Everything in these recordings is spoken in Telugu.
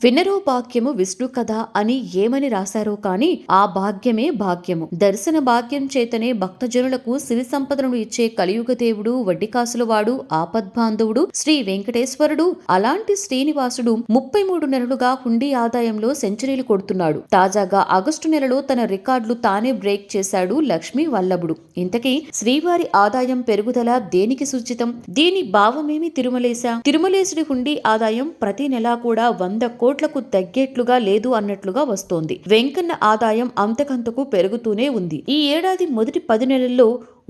వినరో భాగ్యము విష్ణు కథ అని ఏమని రాశారో కాని ఆ భాగ్యమే భాగ్యము. దర్శన భాగ్యం చేతనే భక్తజనులకు సిరి సంపదలను ఇచ్చే కలియుగ దేవుడు, వడ్డికాసులవాడు, ఆపద్బాంధవుడు శ్రీ వెంకటేశ్వరుడు. అలాంటి శ్రీనివాసుడు 33 నెలలుగా హుండీ ఆదాయంలో సెంచరీలు కొడుతున్నాడు. తాజాగా ఆగస్టు నెలలో తన రికార్డులు తానే బ్రేక్ చేశాడు లక్ష్మీ వల్లభుడు. ఇంతకీ శ్రీవారి ఆదాయం పెరుగుదల దేనికి సూచితం? దీని భావమేమి? తిరుమలేశుడి హుండీ ఆదాయం ప్రతి నెలా కూడా 100 కోట్లకు తగ్గేట్లుగా లేదు అన్నట్లుగా వస్తోంది. వెంకన్న ఆదాయం అంతకంతకు పెరుగుతూనే ఉంది. ఈ ఏడాది మొదటి 10 నెలల్లో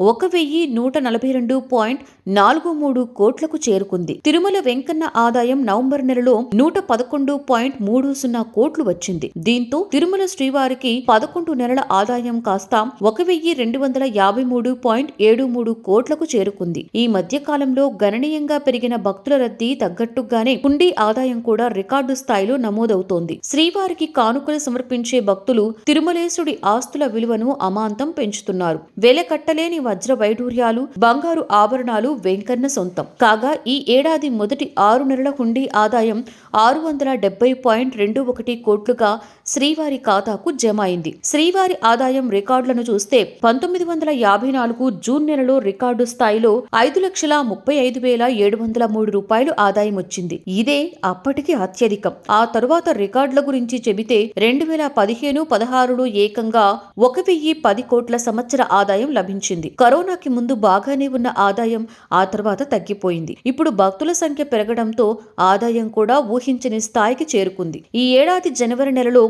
1142.43 కోట్లకు చేరుకుంది. తిరుమల వెంకన్న ఆదాయం నవంబర్ నెలలో 111.30 కోట్లు వచ్చింది. దీంతో తిరుమల శ్రీవారికి 11 నెలల ఆదాయం కాస్త 1253.73 కోట్లకు చేరుకుంది. ఈ మధ్య కాలంలో గణనీయంగా పెరిగిన భక్తుల రద్దీ తగ్గట్టుగానే హుండీ ఆదాయం కూడా రికార్డు స్థాయిలో నమోదవుతోంది. శ్రీవారికి కానుకలు సమర్పించే భక్తులు తిరుమలేశుడి ఆస్తుల విలువను అమాంతం పెంచుతున్నారు. వెలకట్టలేని వజ్ర వైడూర్యాలు, బంగారు ఆభరణాలు వెంకన్న సొంతం. కాగా ఈ ఏడాది మొదటి 6 నెలల హుండీ ఆదాయం 670.21 కోట్లుగా శ్రీవారి ఖాతాకు జమ అయింది. శ్రీవారి ఆదాయం రికార్డులను చూస్తే 1954 జూన్ నెలలో రికార్డు స్థాయిలో 5,35,703 రూపాయలు ఆదాయం వచ్చింది. ఇదే అప్పటికి అత్యధికం. ఆ తరువాత రికార్డుల గురించి చెబితే 2015-16లో ఏకంగా 1,010 కోట్ల సంవత్సర ఆదాయం లభించింది. కరోనాకి ముందు బాగానే ఉన్న ఆదాయం ఆ తర్వాత తగ్గిపోయింది. ఇప్పుడు భక్తుల సంఖ్య పెరగడంతో ఆదాయం కూడా ఊహించని స్థాయికి చేరుకుంది. ఈ ఏడాది జనవరి నెలలో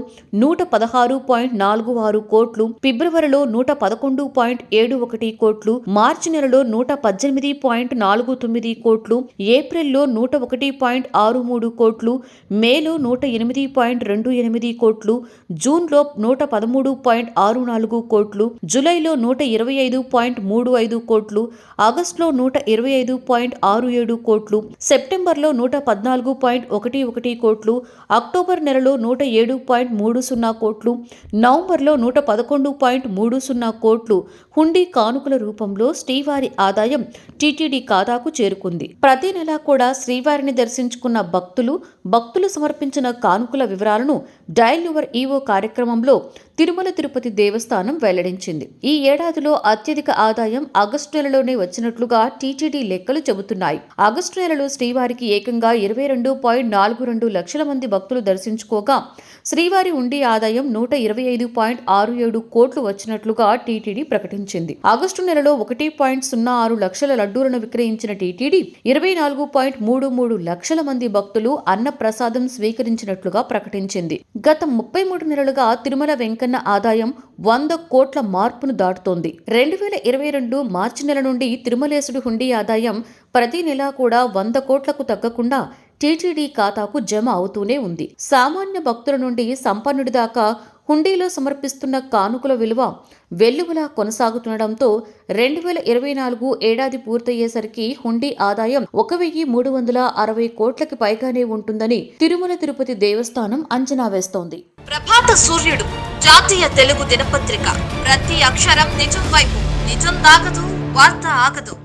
116.46 కోట్లు, ఫిబ్రవరిలో 111.71 కోట్లు, మార్చి నెలలో 118.49 కోట్లు, ఏప్రిల్లో 101.63 కోట్లు, మేలో 108.28 కోట్లు, జూన్లో 113.64 కోట్లు, జూలైలో 125.35 కోట్లు, ఆగస్టులో 125.67 కోట్లు, సెప్టెంబర్లో 114.11 కోట్లు, అక్టోబర్ నెలలో 107.30 కోట్లు, నవంబర్లో 111.30 కోట్లు హుండీ కానుకల రూపంలో శ్రీవారి ఆదాయం టీటీడీ ఖాతాకు చేరుకుంది. ప్రతి నెలా కూడా శ్రీవారిని దర్శించుకున్న భక్తులు సమర్పించిన కానుకల వివరాలను డయల్ యువర్ ఈవో కార్యక్రమంలో తిరుమల తిరుపతి దేవస్థానం వెల్లడించింది. ఈ ఏడాదిలో అత్యధిక ఆదాయం ఆగస్టు నెలలోనే వచ్చినట్లుగా టీటీడీ లెక్కలు చెబుతున్నాయి. ఆగస్టు నెలలో శ్రీవారికి ఏకంగా 22.42 లక్షల మంది భక్తులు దర్శించుకోగా శ్రీవారి హుండీ ఆదాయం 125.67 కోట్లు వచ్చినట్లుగా టీటీడీ ప్రకటించింది. ఆగస్టు నెలలో 1.06 లక్షల లడ్డూలను విక్రయించిన టీటీడీ 24.33 లక్షల మంది భక్తులు అన్న ప్రసాదం స్వీకరించినట్లుగా ప్రకటించింది. గత 33 నెలలుగా తిరుమల వెంకన్న ఆదాయం 100 కోట్ల మార్పును దాటుతోంది. 2022 మార్చి నెల నుండి తిరుమలేశుడి హుండీ ఆదాయం ప్రతి నెలా కూడా 100 కోట్లకు తగ్గకుండా టీటీడీ ఖాతాకు జమ అవుతూనే ఉంది. సామాన్య భక్తుల నుండి సంపన్నుడి దాకా హుండీలో సమర్పిస్తున్న కానుకల విలువ వెల్లువలా కొనసాగుతుండటంతో 2024 ఏడాది పూర్తయ్యేసరికి హుండీ ఆదాయం 1,360 కోట్లకి పైగానే ఉంటుందని తిరుమల తిరుపతి దేవస్థానం అంచనా వేస్తోంది. ప్రభాత సూర్యుడు జాతీయ తెలుగు దినపత్రిక. ప్రతి అక్షరం నిజం వైపు. నిజం దాగదు, వార్త ఆగదు.